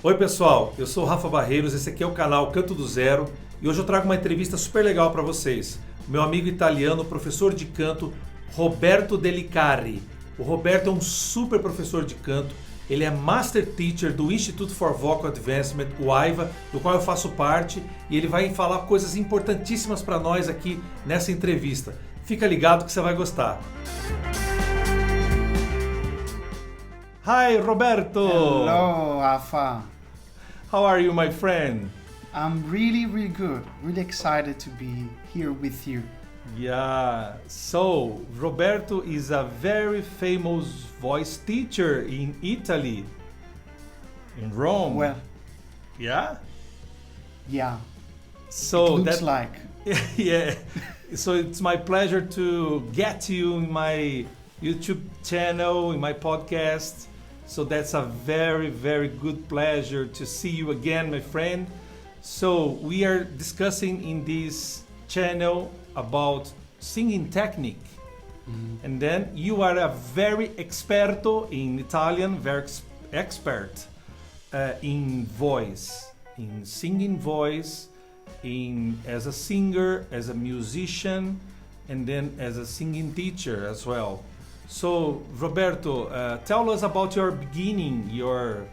Oi pessoal, eu sou o Rafa Barreiros, esse aqui é o canal Canto do Zero e hoje eu trago uma entrevista super legal para vocês. Meu amigo italiano, professor de canto, Roberto Carri. O Roberto é um super professor de canto, ele é Master Teacher do Institute for Vocal Advancement, o AIVA, do qual eu faço parte, e ele vai falar coisas importantíssimas para nós aqui nessa entrevista. Fica ligado que você vai gostar. Hi Roberto! Hello, Rafa. How are you, my friend? I'm really good. Really excited to be here with you. Yeah, so Roberto is a very famous voice teacher in Italy, in Rome. Well, yeah? yeah. So it looks like. Yeah, so it's my pleasure to get you in my YouTube channel, in my podcast. So that's a very good pleasure to see you again, my friend. So we are discussing in this channel about singing technique. And then you are a very experto in Italian, very expert in voice, in singing voice, as a singer, as a musician, and then as a singing teacher as well. So Roberto, tell us about your beginning, your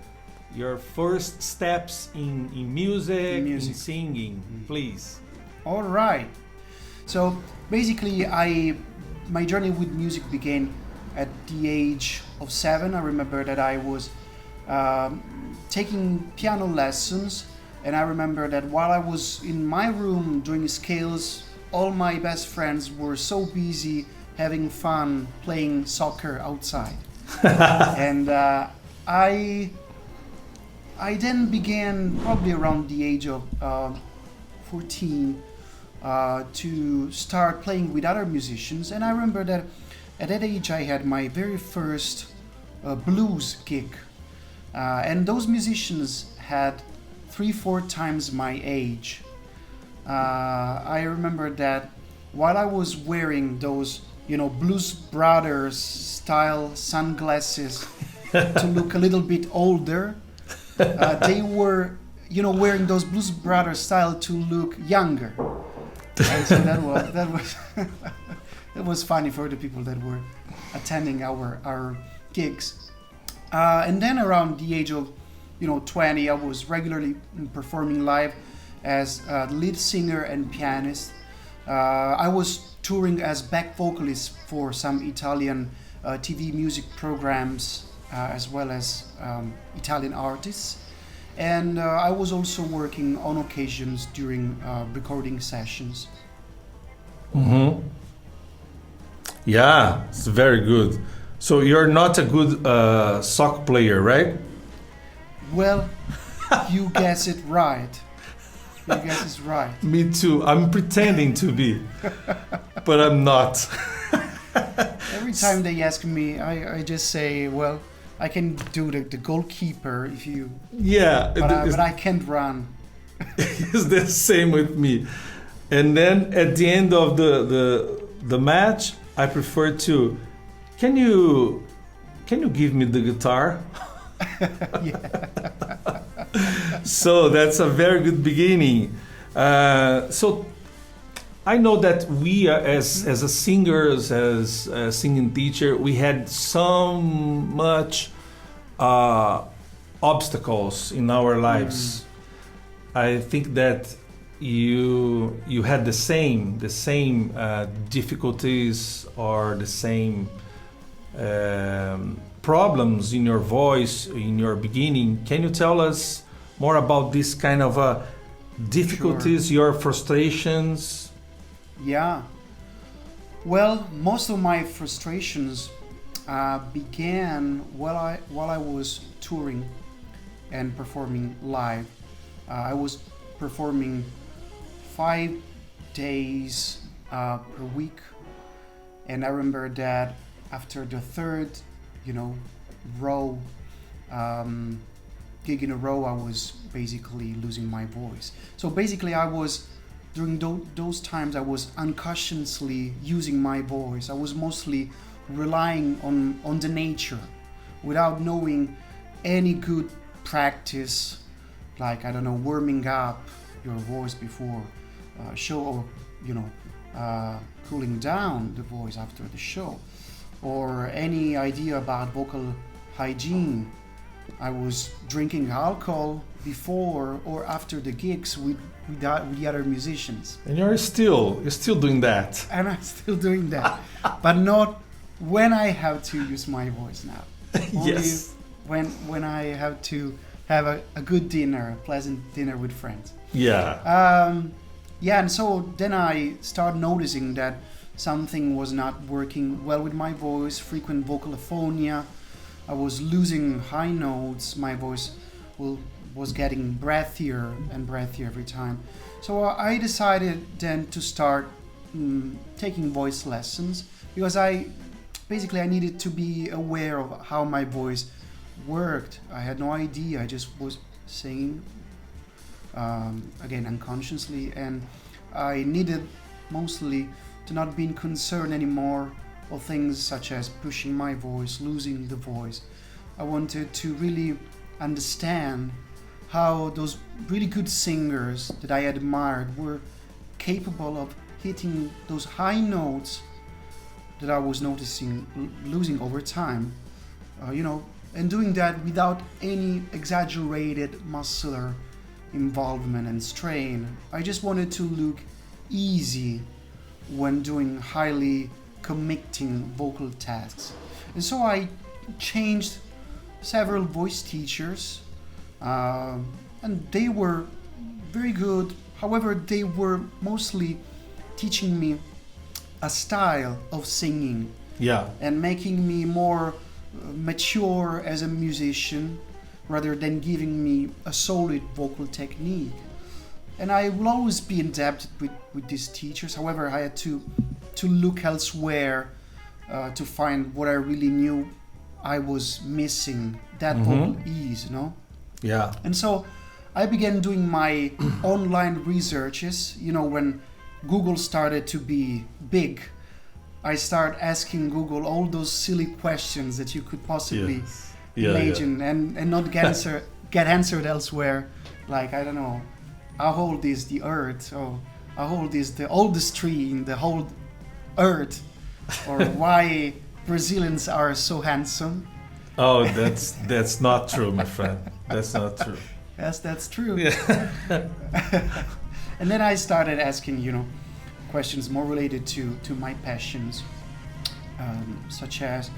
first steps in music, in singing, please. All right. So basically, my journey with music began at the age of 7. I remember that I was taking piano lessons, and I remember that while I was in my room doing scales, all my best friends were so busy having fun playing soccer outside. And I then began probably around the age of 14 to start playing with other musicians. And I remember that at that age I had my very first blues gig. And those musicians had 3-4 times my age. I remember that while I was wearing those Blues Brothers style sunglasses to look a little bit older, they were wearing those Blues Brothers style to look younger. And so that was that was funny for the people that were attending our gigs. And then around the age of 20, I was regularly performing live as a lead singer and pianist. I was touring as back vocalist for some Italian TV music programs, as well as Italian artists. And I was also working on occasions during recording sessions. Yeah, it's very good. So you're not a good soccer player, right? Well, you guess it right. You guess it's right. Me too. I'm pretending to be, but I'm not. Every time they ask me, I just say, well, I can do the goalkeeper if you... Yeah. But I can't run. It's the same with me. And then at the end of the match, I prefer to... Can you give me the guitar? Yeah. So that's a very good beginning. So I know that we, as a singers, as a singing teacher, we had so much obstacles in our lives. I think that you had the same difficulties or the same problems in your voice in your beginning. Can you tell us more about this kind of difficulties, Sure. your frustrations? Yeah. Well, most of my frustrations began while I was touring and performing live. I was performing 5 days per week, and I remember that after the third, gig in a row, I was basically losing my voice. So basically, during those times, I was unconsciously using my voice. I was mostly relying on the nature without knowing any good practice like, I don't know, warming up your voice before show, or cooling down the voice after the show, or any idea about vocal hygiene. I was drinking alcohol before or after the gigs with the other musicians. And you're still doing that. And I'm still doing that, but not when I have to use my voice now. Yes. Only when I have to have a good dinner, a pleasant dinner with friends. Yeah. And so then I started noticing that something was not working well with my voice, frequent vocal aphonia. I was losing high notes, my voice was getting breathier and breathier every time. So I decided then to start taking voice lessons, because I needed to be aware of how my voice worked. I had no idea, I just was singing, again unconsciously, and I needed mostly to not be concerned anymore of things such as pushing my voice, losing the voice. I wanted to really understand how those really good singers that I admired were capable of hitting those high notes that I was noticing losing over time, and doing that without any exaggerated muscular involvement and strain. I just wanted to look easy when doing highly committing vocal tasks. And so I changed several voice teachers, and they were very good. However, they were mostly teaching me a style of singing, and making me more mature as a musician, rather than giving me a solid vocal technique. And I will always be indebted with these teachers. However, I had to look elsewhere to find what I really knew I was missing, that vocal ease, Yeah. And so I began doing my online researches. When Google started to be big, I started asking Google all those silly questions that you could possibly imagine. And not get answered elsewhere. Like, I don't know, how old is the earth? Or how old is the oldest tree in the whole earth? Or why Brazilians are so handsome? Oh, that's not true, my friend. That's not true. Yes, that's true. Yeah. And then I started asking, questions more related to my passions, such as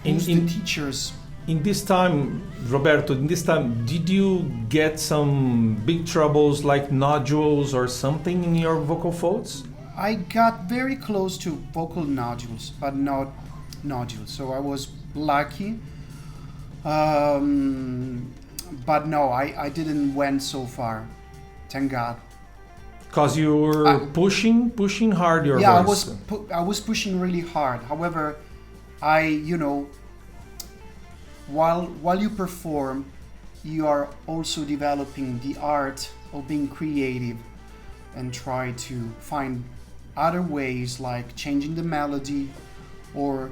who's the teachers. In this time, Roberto, did you get some big troubles like nodules or something in your vocal folds? I got very close to vocal nodules, but not nodules. So I was lucky. But no, I didn't went so far. Thank God. Because you were pushing hard your voice. I was pushing really hard. However, while you perform, you are also developing the art of being creative and try to find other ways, like changing the melody or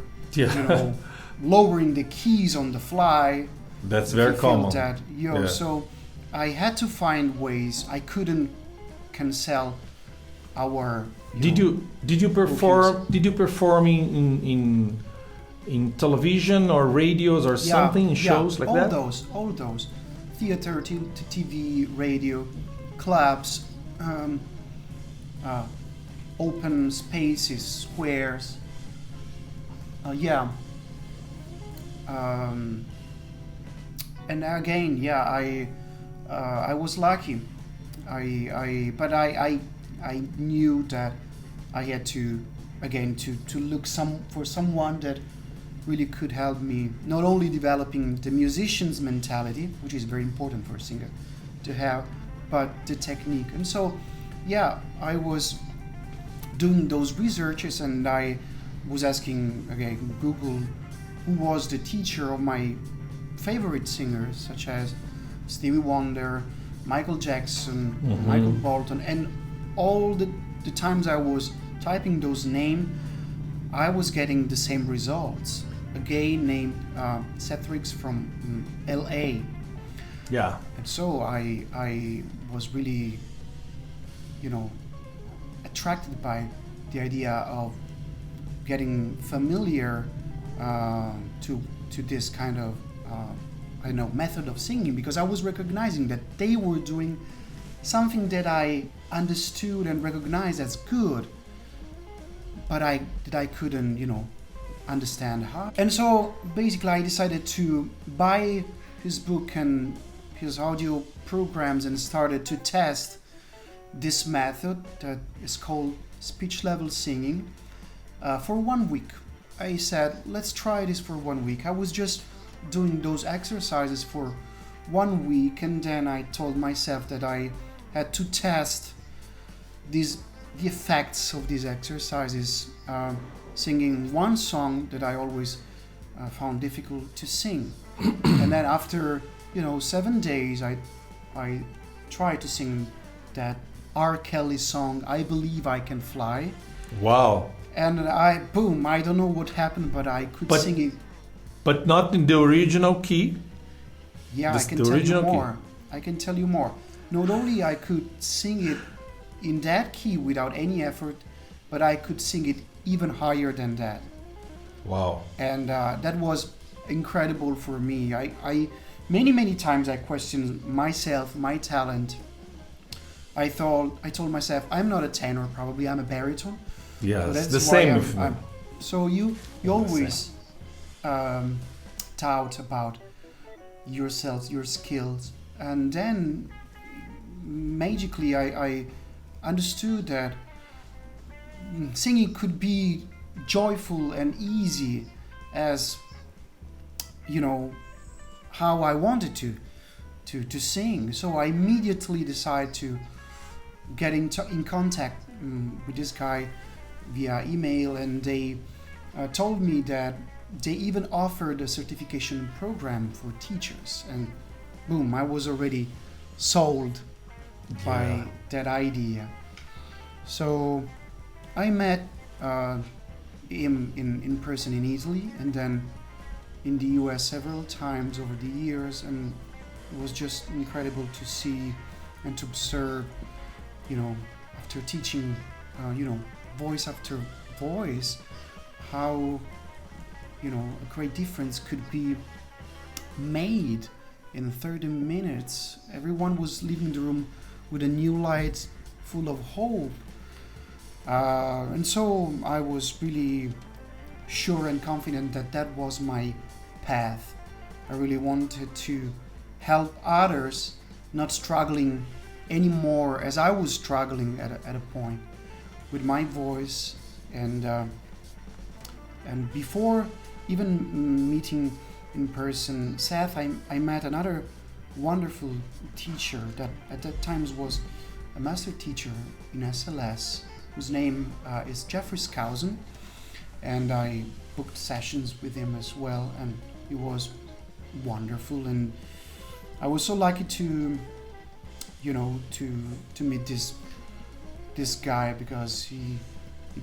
lowering the keys on the fly. That's very common. So I had to find ways. I couldn't cancel our. Did you perform in television or radios or something, in shows like that? All those, theater, TV, radio, clubs, open spaces, squares. And again, I was lucky. But I knew that I had to look for someone that really could help me, not only developing the musician's mentality, which is very important for a singer to have, but the technique. And so, I was doing those researches, and I was asking Google who was the teacher of my favorite singers, such as Stevie Wonder, Michael Jackson, Michael Bolton, and all the times I was typing those names, I was getting the same results. A guy named Cedric from LA. Yeah. And so I was really, attracted by the idea of getting familiar to this kind of method of singing, because I was recognizing that they were doing something that I understood and recognized as good, but I couldn't understand how. And so basically I decided to buy his book and his audio programs and started to test this method that is called speech level singing for 1 week. I said, let's try this for 1 week. I was just doing those exercises for 1 week, and then I told myself that I had to test the effects of these exercises, singing one song that I always found difficult to sing. And then after 7 days, I tried to sing that R. Kelly song, I Believe I Can Fly. Wow. And I don't know what happened, but I could sing it. But not in the original key? Yeah, I can tell you more. I can tell you more. Not only I could sing it in that key without any effort, but I could sing it even higher than that. Wow. And that was incredible for me. I many times I questioned myself, my talent. I told myself, I'm not a tenor, probably I'm a baritone. Yeah, so it's the same with me. So you always doubt about yourself, your skills, and then magically I understood that singing could be joyful and easy as how I wanted to sing. So I immediately decided to get in contact with this guy via email, and they told me that they even offered a certification program for teachers, and boom, I was already sold by that idea. So I met him in person in Italy, and then in the US several times over the years, and it was just incredible to see and to observe, after teaching, voice after voice, how a great difference could be made in 30 minutes. Everyone was leaving the room with a new light, full of hope. And so I was really sure and confident that that was my path. I really wanted to help others not struggling anymore as I was struggling at a point with my voice. And before even meeting in person Seth, I met another wonderful teacher that at that time was a master teacher in SLS, whose name is Jeffrey Skousen, and I booked sessions with him as well, and he was wonderful. And I was so lucky to meet this guy, because he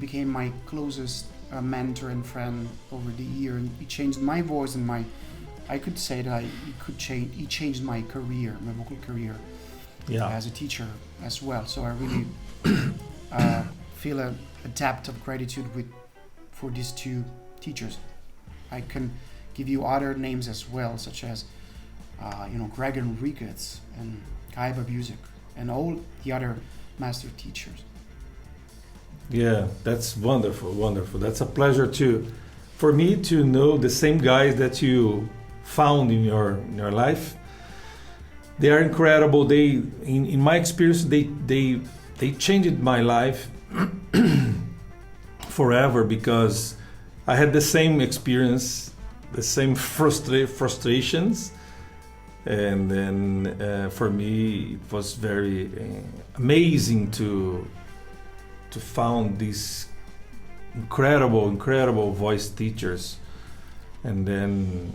became my closest mentor and friend over the year, and he changed my voice and I could say that he changed my career, my vocal career, as a teacher as well. So I really feel a debt of gratitude for these two teachers. I can give you other names as well, such as Greg Enriquez and Kai Babuzik and all the other master teachers. Yeah, that's wonderful, wonderful. That's a pleasure for me to know the same guys that you found in your life. They are incredible. They, in my experience, they changed my life forever, because I had the same experience, the same frustrations, and then for me it was very amazing to found these incredible voice teachers, and then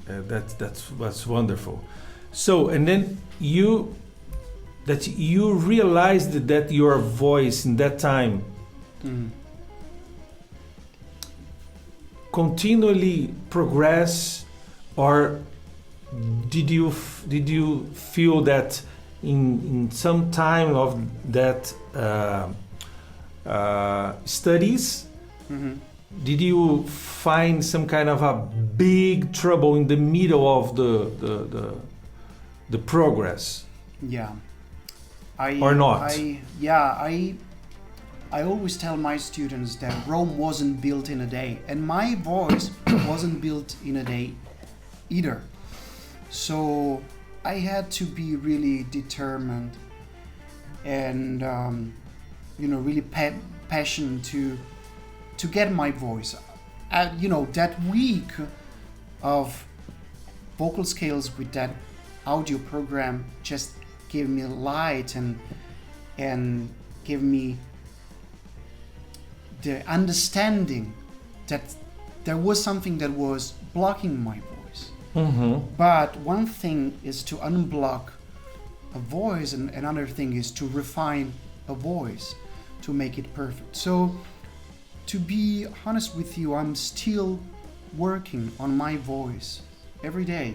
that's wonderful. So, and then you realized that your voice in that time continually progress, or did you feel that in some time of that studies, did you find some kind of a big trouble in the middle of the progress? Yeah. Or not? I always tell my students that Rome wasn't built in a day, and my voice wasn't built in a day either. So I had to be really determined and really passionate to get my voice. That week of vocal scales with that audio program just gave me light and gave me the understanding that there was something that was blocking my voice. But one thing is to unblock a voice, and another thing is to refine a voice to make it perfect. So to be honest with you, I'm still working on my voice every day.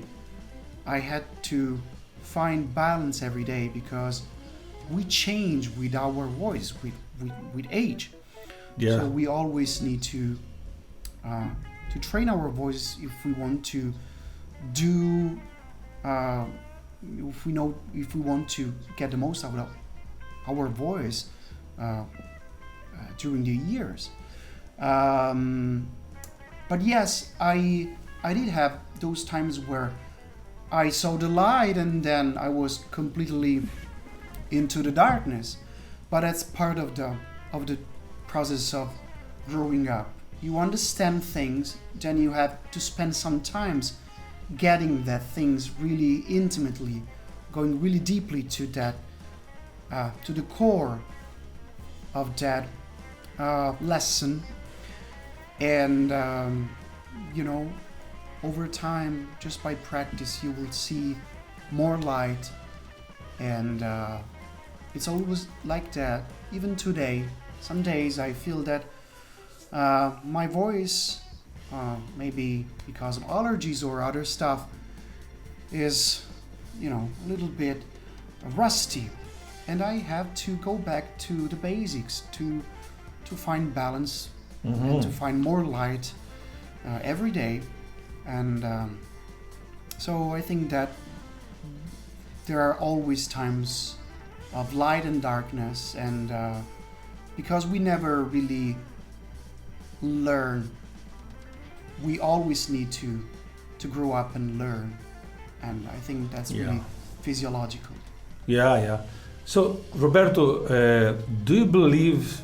I had to find balance every day because we change with our voice with age. Yeah. So we always need to train our voice if we want to do if we want to get the most out of our voice during the years. But yes, I did have those times where I saw the light and then I was completely into the darkness. But that's part of the process of growing up. You understand things, then you have to spend some time getting that things really intimately, going really deeply to that, to the core of that lesson. And over time, just by practice, you will see more light. And it's always like that. Even today, some days I feel that my voice, maybe because of allergies or other stuff, is a little bit rusty, and I have to go back to the basics to find balance and to find more light every day. And so I think that there are always times of light and darkness, and because we never really learn, we always need to grow up and learn, and I think that's really physiological. Yeah. So Roberto, do you believe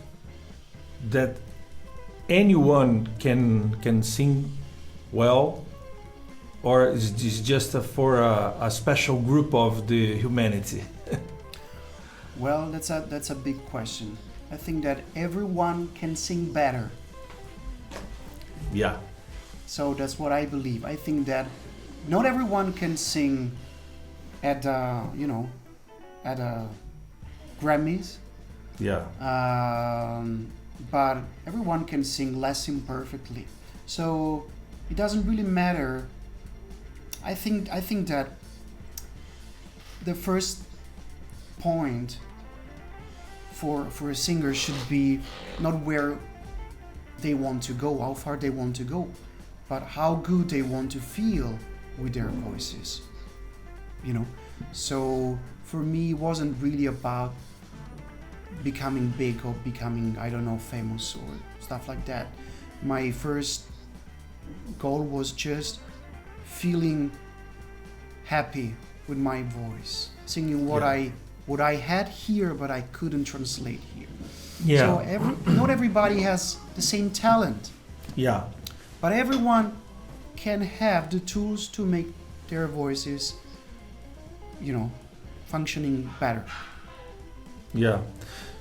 that anyone can sing well, or is this just for a special group of the humanity? Well, that's a big question. I think that everyone can sing better. Yeah. So that's what I believe. I think that not everyone can sing at Grammys. Yeah. But everyone can sing less imperfectly. So it doesn't really matter. I think that the first point for a singer should be not where they want to go, how far they want to go, but how good they want to feel with their voices. So for me, it wasn't really about becoming big or becoming, famous or stuff like that. My first goal was just feeling happy with my voice, singing what I had here but I couldn't translate here. Yeah. So not everybody has the same talent. Yeah. But everyone can have the tools to make their voices, functioning better. Yeah.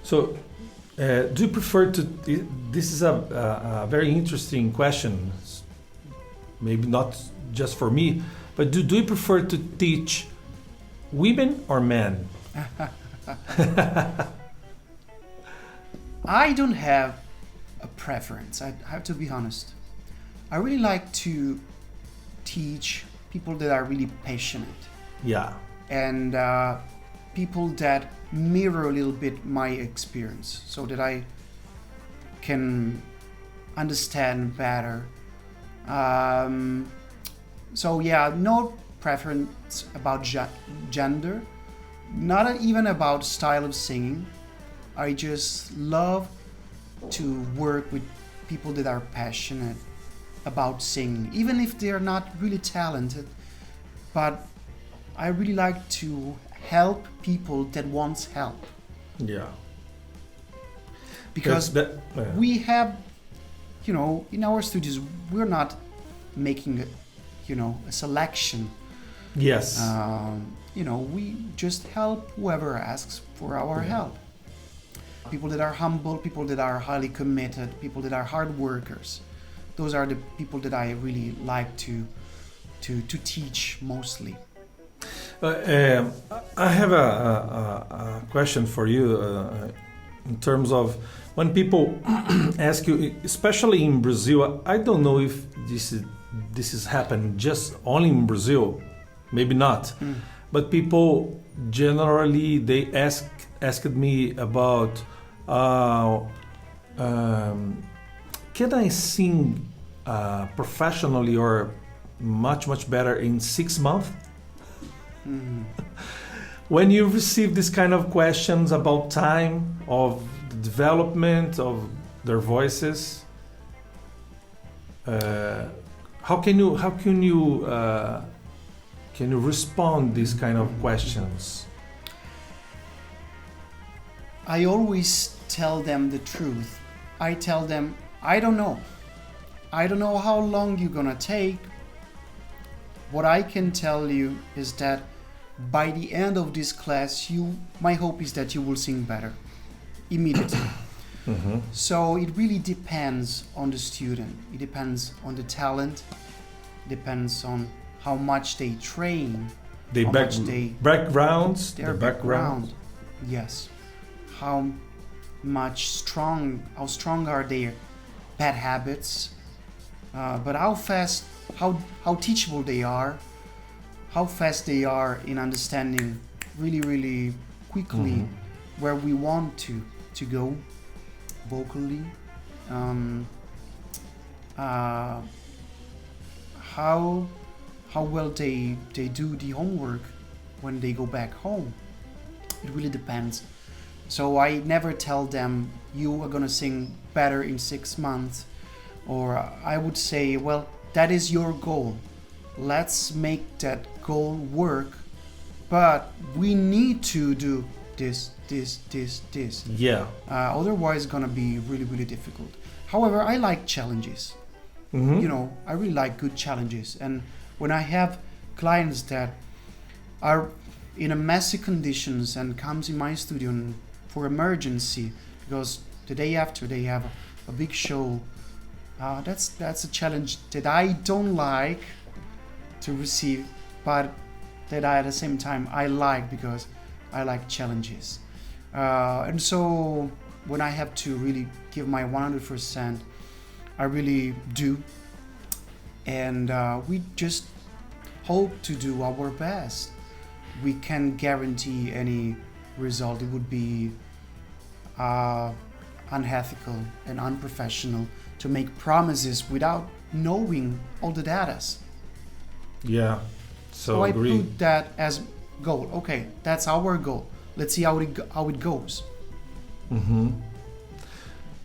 So, do you prefer to? This is a very interesting question. Maybe not just for me, but do you prefer to teach women or men? I don't have a preference. I have to be honest. I really like to teach people that are really passionate. Yeah. And people that mirror a little bit my experience so that I can understand better. So yeah, no preference about gender, not even about style of singing. I just love to work with people that are passionate about singing, even if they're not really talented, but I really like to help people that wants help. Yeah. Because we have, you know, in our studios, we're not making a, you know, a selection. Yes. You know, we just help whoever asks for our help. People that are humble, people that are highly committed, people that are hard workers. Those are the people that I really like to teach mostly. I have a question for you in terms of when people ask you, especially in Brazil. I don't know if this is happening just only in Brazil, maybe not, but people generally they asked me about can I sing professionally or much better in 6 months? When you receive this kind of questions about time of the development of their voices, how can you respond these kind of questions? I always tell them the truth. I tell them, I don't know. I don't know how long you're gonna take. What I can tell you is that by the end of this class, my hope is that you will sing better immediately. So it really depends on the student. It depends on the talent. Depends on how much they train. Their backgrounds. Their background. Yes. How strong are their bad habits? But how fast, how teachable they are. How fast they are in understanding really quickly where we want to go vocally. How well they do the homework when they go back home. It really depends. So I never tell them you are gonna sing better in 6 months, or I would say, well, that is your goal. Let's make that goal work, but we need to do this. Yeah. Otherwise, it's gonna be really difficult. However, I like challenges. You know, I really like good challenges. And when I have clients that are in a messy conditions and comes in my studio for emergency because the day after they have a big show, that's a challenge that I don't like to receive, but that I at the same time I like because I like challenges. And so when I have to really give my 100%, I really do. And we just hope to do our best. We can't guarantee any result. It would be unethical and unprofessional to make promises without knowing all the data. Yeah, so I agree. put that as goal. Okay, that's our goal. Let's see how it goes.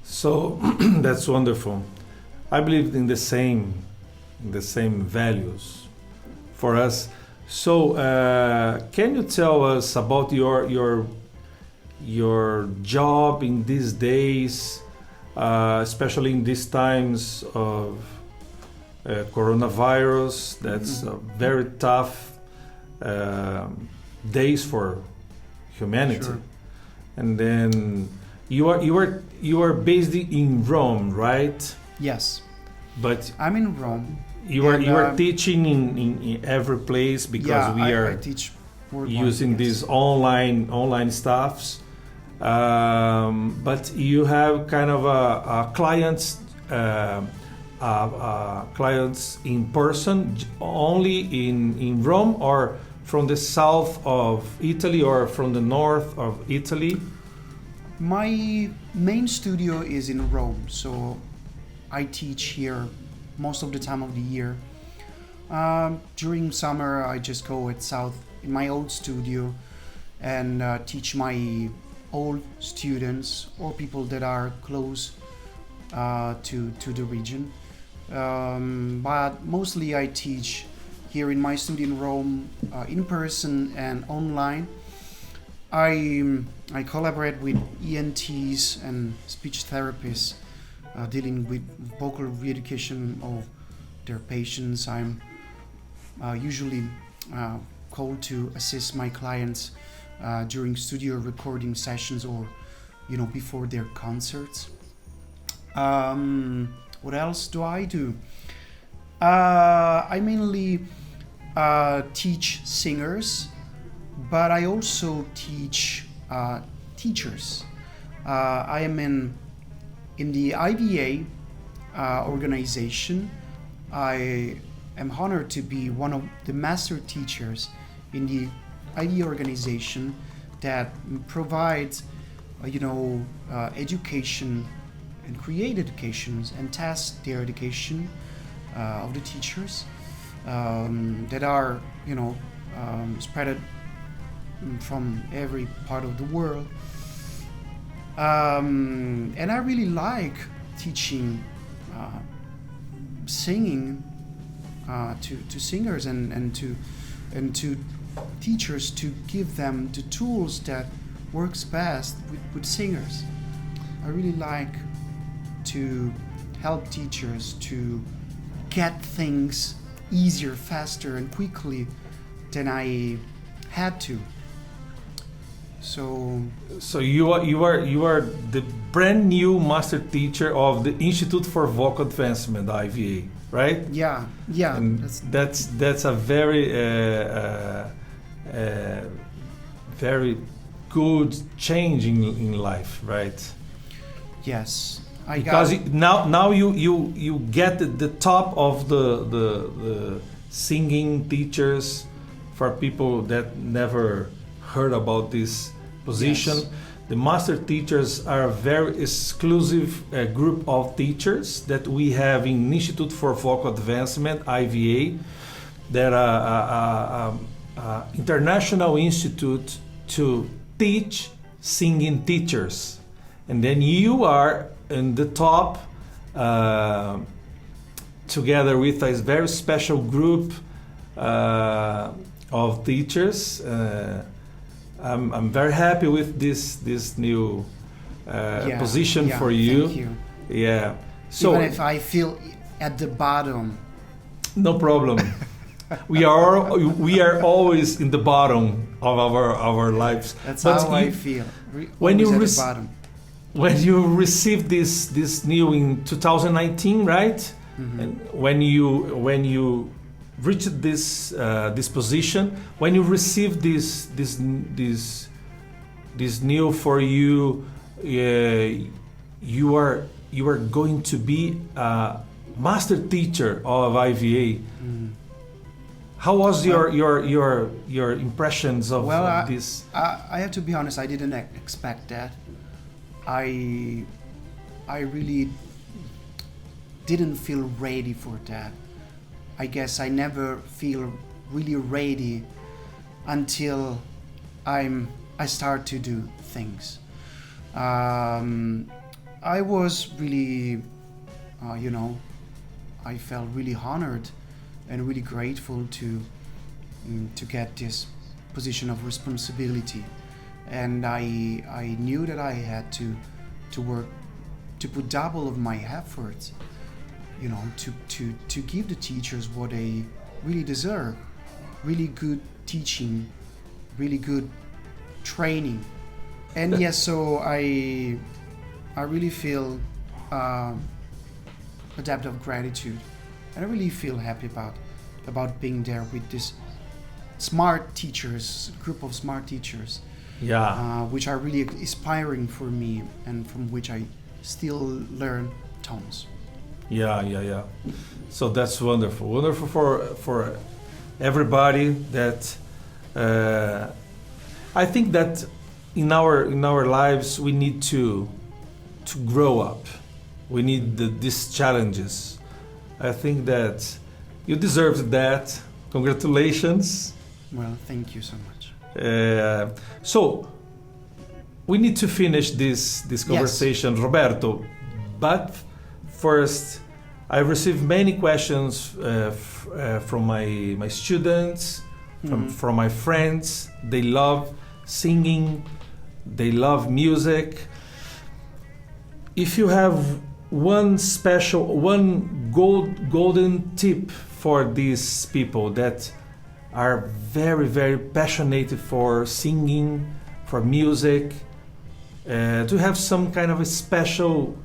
So that's wonderful. I believe in the same values for us. So can you tell us about your job in these days, especially in these times of coronavirus? That's very tough days for humanity. Sure. And then you are based in Rome, right? Yes, But I'm in Rome. you are teaching in every place because I teach worldwide, using yes. these online stuffs. But you have kind of a clients clients in person, only in Rome, or from the south of Italy, or from the north of Italy? My main studio is in Rome, so I teach here most of the time of the year. During summer, I just go at south in my old studio and teach my old students or people that are close to the region. But mostly I teach here in my studio in Rome, in person and online. I collaborate with ENTs and speech therapists dealing with vocal re-education of their patients. I'm usually called to assist my clients during studio recording sessions or before their concerts. What else do I do? I mainly teach singers, but I also teach teachers. I am in the IVA organization. I am honored to be one of the master teachers in the IVA organization that provides education and create educations and test their education of the teachers that are spread from every part of the world, and I really like teaching singing to singers and to teachers, to give them the tools that works best with singers. I really like to help teachers to get things easier, faster and quickly than I had to. So you are the brand new master teacher of the Institute for Vocal Advancement, IVA, right? Yeah. And that's a very very good change in life, right? Yes. Because now you get the top of the singing teachers for people that never heard about this position. Yes. The master teachers are a very exclusive group of teachers that we have in Institute for Vocal Advancement, IVA, that are international institute to teach singing teachers. And then you are in the top together with a very special group of teachers. I'm very happy with this new position for you. Thank you. Yeah. So even if I feel at the bottom. No problem. we are always in the bottom of our lives. That's how I feel. When you at the bottom. When you received this new in 2019, right? Mm-hmm. And when you reached this position, when you received this new for you, you are going to be a master teacher of IVA. Mm. How was your impressions of this? I have to be honest. I didn't expect that. I really didn't feel ready for that. I guess I never feel really ready until I start to do things. I was really, I felt really honored and really grateful to get this position of responsibility. And I knew that I had to work, to put double of my efforts, to give the teachers what they really deserve. Really good teaching, really good training. And yes, so I really feel a debt of gratitude. And I really feel happy about being there with this smart teachers, group of smart teachers. Yeah. Which are really inspiring for me and from which I still learn tons. Yeah. So that's wonderful. Wonderful for everybody that I think that in our lives we need to grow up. We need these challenges. I think that you deserve that. Congratulations. Well, thank you so much. So we need to finish this conversation, yes. Roberto. But first, I received many questions from my students, from my friends. They love singing, they love music. If you have one golden tip for these people that are very, very passionate for singing, for music, to have some kind of a special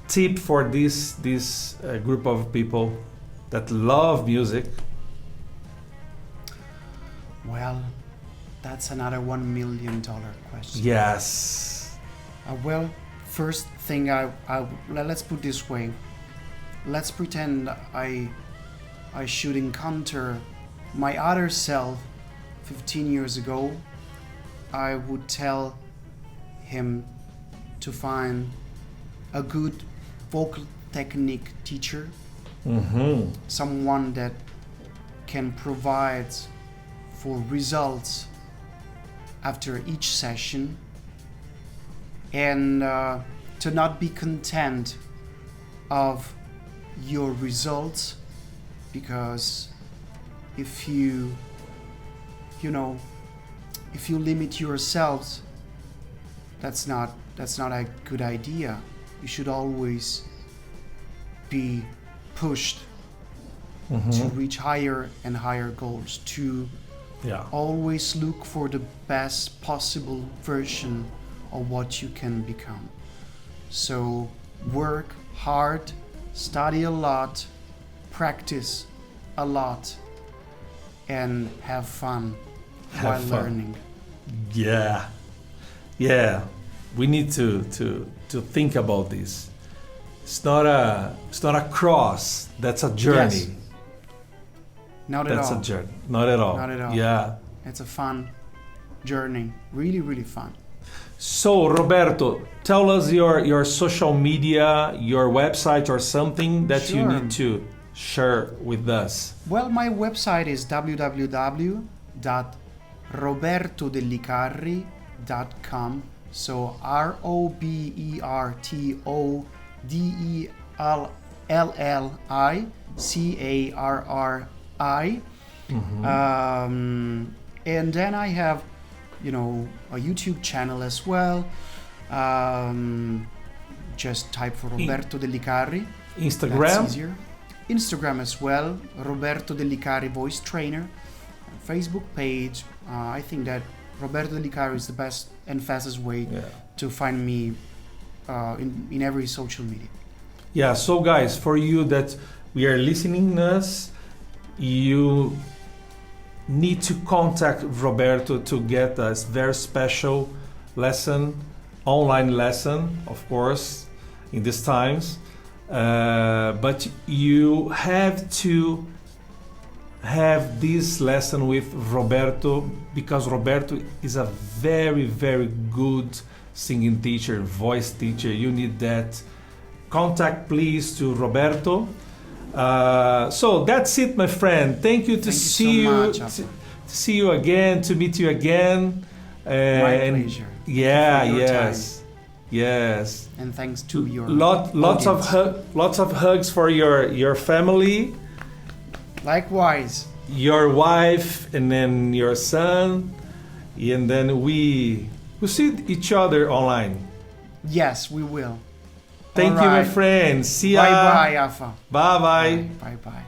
tip for this group of people that love music? Well, that's another $1 million question. Yes. Well, first thing let's put this way. Let's pretend I should encounter my other self 15 years ago. I would tell him to find a good vocal technique teacher, someone that can provide for results after each session, and to not be content of your results, because if you limit yourselves, that's not a good idea. You should always be pushed to reach higher and higher goals, to always look for the best possible version of what you can become. So work hard, study a lot, practice a lot, and have fun while learning. Yeah. We need to think about this. It's not a cross. That's a journey. Yes. Not at all. That's a journey. Not at all. Not at all. Yeah. It's a fun journey. Really, really fun. So, Roberto, tell us your social media, your website, or something that you need to share with us. Well, my website is www.robertodellicarri.com. So ROBERTODELLICARRI. And then I have, a YouTube channel as well. Just type for Roberto Dellicarri. Instagram. That's easier. Instagram as well, Roberto Dellicarri Voice Trainer. Facebook page. I think that Roberto Dellicarri is the best and fastest way to find me in every social media. Yeah, so guys, for you that we are listening to us, you need to contact Roberto to get a very special lesson, online lesson, of course, in these times. But you have to have this lesson with Roberto, because Roberto is a very, very good singing teacher, voice teacher. You need that. Contact please to Roberto. So that's it, my friend. Thank you to see you, to meet you again. My pleasure. Yeah, yes. Yes. And thanks to your lots of hugs for your family. Likewise. Your wife and then your son, and then we see each other online. Yes, we will. Thank you, my friend. See ya. Bye bye, Afa. Bye bye. Bye bye.